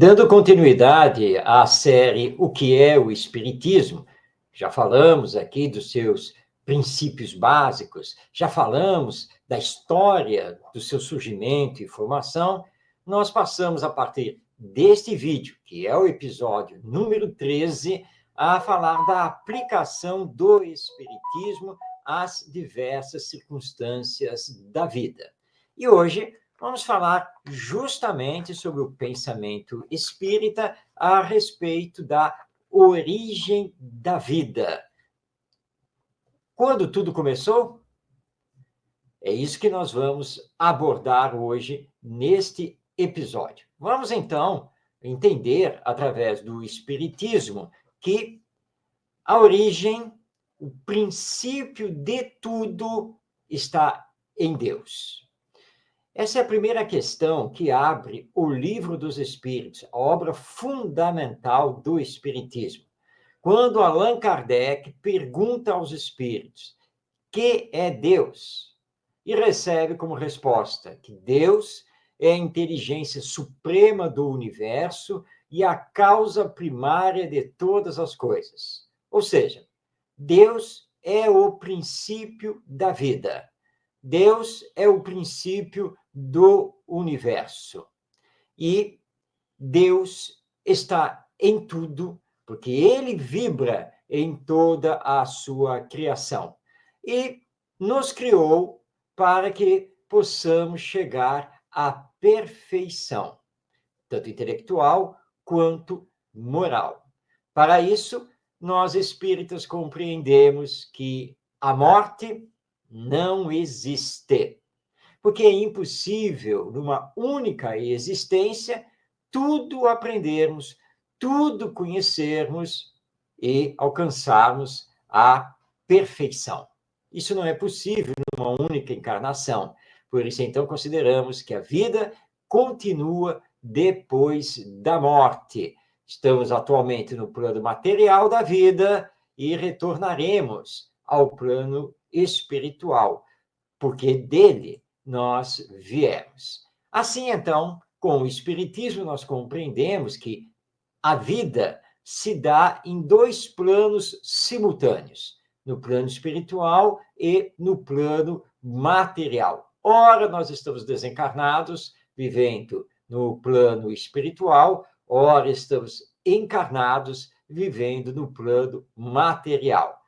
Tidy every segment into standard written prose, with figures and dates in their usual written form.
Dando continuidade à série O que é o Espiritismo, já falamos aqui dos seus princípios básicos, já falamos da história do seu surgimento e formação, nós passamos a partir deste vídeo, que é o episódio número 13, a falar da aplicação do Espiritismo às diversas circunstâncias da vida. E hoje vamos falar justamente sobre o pensamento espírita a respeito da origem da vida. Quando tudo começou? É isso que nós vamos abordar hoje neste episódio. Vamos então entender, através do Espiritismo, que a origem, o princípio de tudo está em Deus. Essa é a primeira questão que abre o Livro dos Espíritos, a obra fundamental do Espiritismo. Quando Allan Kardec pergunta aos espíritos: que é Deus? E recebe como resposta que Deus é a inteligência suprema do universo e a causa primária de todas as coisas. Ou seja, Deus é o princípio da vida. Deus é o princípio do universo. E Deus está em tudo, porque ele vibra em toda a sua criação. E nos criou para que possamos chegar à perfeição, tanto intelectual quanto moral. Para isso, nós espíritas compreendemos que a morte não existe, porque é impossível, numa única existência, tudo aprendermos, tudo conhecermos e alcançarmos a perfeição. Isso não é possível numa única encarnação. Por isso, então, consideramos que a vida continua depois da morte. Estamos atualmente no plano material da vida e retornaremos ao plano espiritual, porque dele nós viemos. Assim, então, com o Espiritismo, nós compreendemos que a vida se dá em dois planos simultâneos, no plano espiritual e no plano material. Ora, nós estamos desencarnados, vivendo no plano espiritual, ora, estamos encarnados, vivendo no plano material.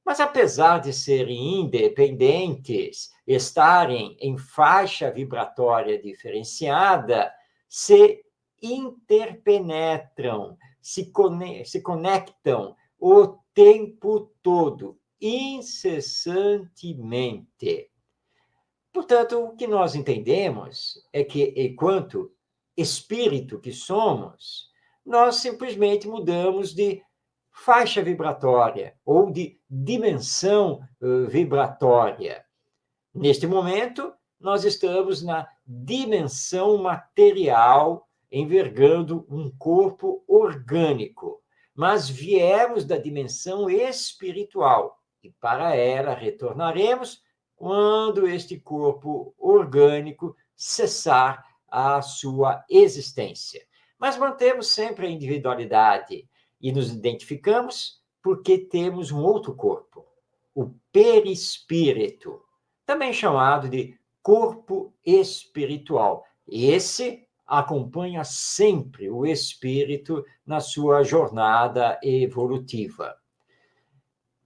Mas, apesar de serem independentes, estarem em faixa vibratória diferenciada, se interpenetram, se conectam o tempo todo, incessantemente. Portanto, o que nós entendemos é que, enquanto espírito que somos, nós simplesmente mudamos de faixa vibratória ou de dimensão vibratória. Neste momento, nós estamos na dimensão material, envergando um corpo orgânico, mas viemos da dimensão espiritual e para ela retornaremos quando este corpo orgânico cessar a sua existência. Mas mantemos sempre a individualidade e nos identificamos porque temos um outro corpo, o perispírito, também chamado de corpo espiritual. Esse acompanha sempre o espírito na sua jornada evolutiva.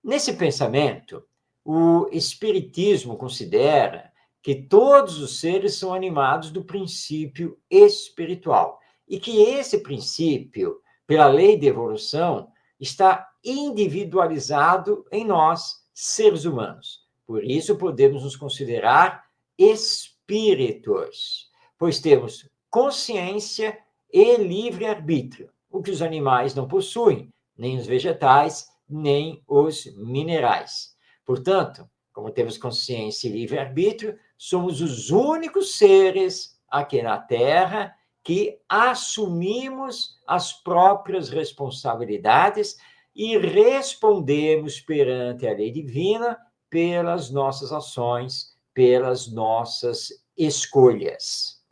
Nesse pensamento, o Espiritismo considera que todos os seres são animados do princípio espiritual e que esse princípio, pela lei de evolução, está individualizado em nós, seres humanos. Por isso, podemos nos considerar espíritos, pois temos consciência e livre-arbítrio, o que os animais não possuem, nem os vegetais, nem os minerais. Portanto, como temos consciência e livre-arbítrio, somos os únicos seres aqui na Terra que assumimos as próprias responsabilidades e respondemos perante a lei divina pelas nossas ações, pelas nossas escolhas.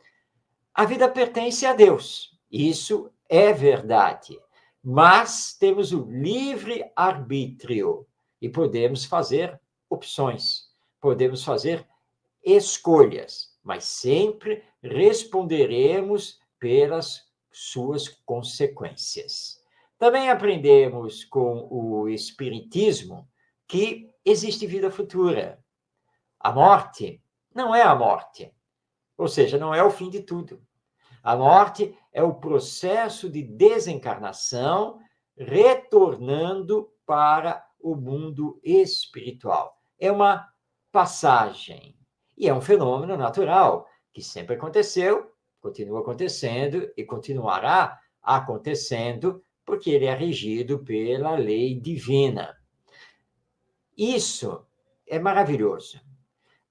A vida pertence a Deus. Isso é verdade, mas temos o livre-arbítrio e podemos fazer opções, podemos fazer escolhas, mas sempre responderemos pelas suas consequências. Também aprendemos com o Espiritismo que existe vida futura. A morte não é a morte, ou seja, não é o fim de tudo. A morte é o processo de desencarnação retornando para o mundo espiritual. É uma passagem e é um fenômeno natural que sempre aconteceu, continua acontecendo e continuará acontecendo porque ele é regido pela lei divina. Isso é maravilhoso,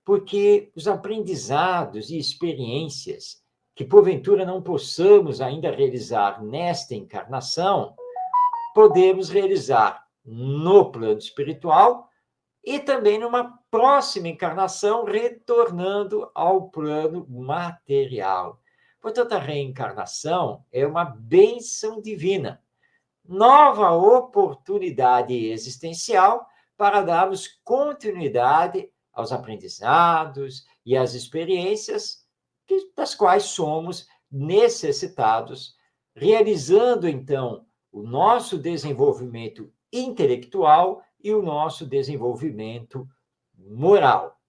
porque os aprendizados e experiências que porventura não possamos ainda realizar nesta encarnação, podemos realizar no plano espiritual e também numa próxima encarnação, retornando ao plano material. Portanto, a reencarnação é uma bênção divina, nova oportunidade existencial para darmos continuidade aos aprendizados e às experiências das quais somos necessitados, realizando, então, o nosso desenvolvimento intelectual e o nosso desenvolvimento moral.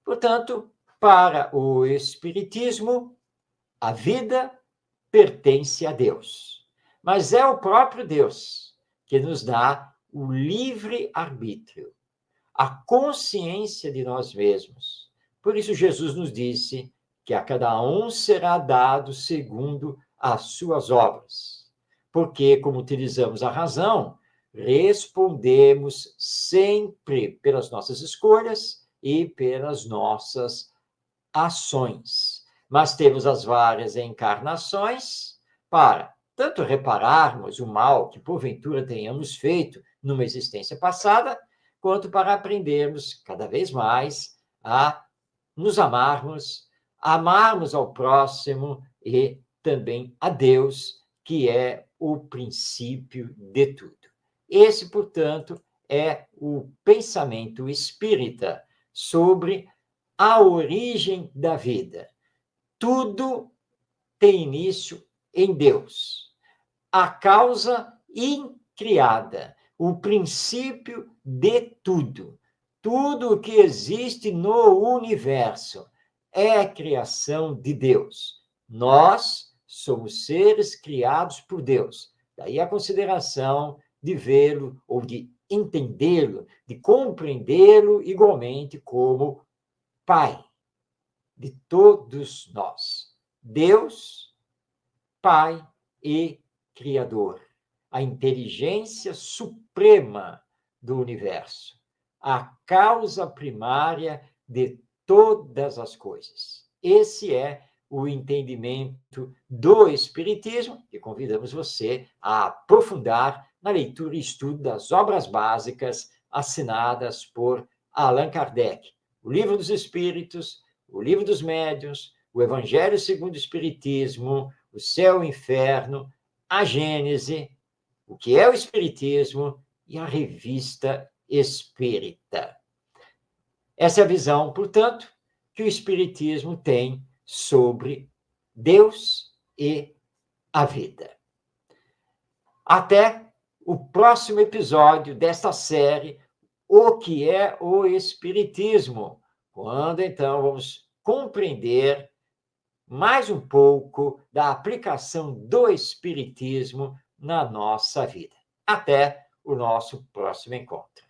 Portanto, para o Espiritismo, a vida pertence a Deus, mas é o próprio Deus que nos dá o livre-arbítrio, a consciência de nós mesmos. Por isso, Jesus nos disse que a cada um será dado segundo as suas obras. Porque, como utilizamos a razão, respondemos sempre pelas nossas escolhas e pelas nossas ações. Mas temos as várias encarnações para tanto repararmos o mal que porventura tenhamos feito numa existência passada, quanto para aprendermos cada vez mais a nos amarmos, amarmos ao próximo e também a Deus, que é o princípio de tudo. Esse, portanto, é o pensamento espírita sobre a origem da vida. Tudo tem início em Deus. A causa incriada, o princípio de tudo. Tudo o que existe no universo é criação de Deus. Nós somos seres criados por Deus. Daí a consideração de vê-lo ou de entendê-lo, de compreendê-lo igualmente como Pai de todos nós. Deus, Pai e Criador. A inteligência suprema do universo. A causa primária de todas as coisas. Esse é o entendimento do Espiritismo, que convidamos você a aprofundar na leitura e estudo das obras básicas assinadas por Allan Kardec. O Livro dos Espíritos, o Livro dos Médiuns, o Evangelho segundo o Espiritismo, o Céu e o Inferno, a Gênese, o que é o Espiritismo e a Revista Espírita. Essa é a visão, portanto, que o Espiritismo tem sobre Deus e a vida. Até o próximo episódio desta série, O que é o Espiritismo? Quando, então, vamos compreender mais um pouco da aplicação do Espiritismo na nossa vida. Até o nosso próximo encontro.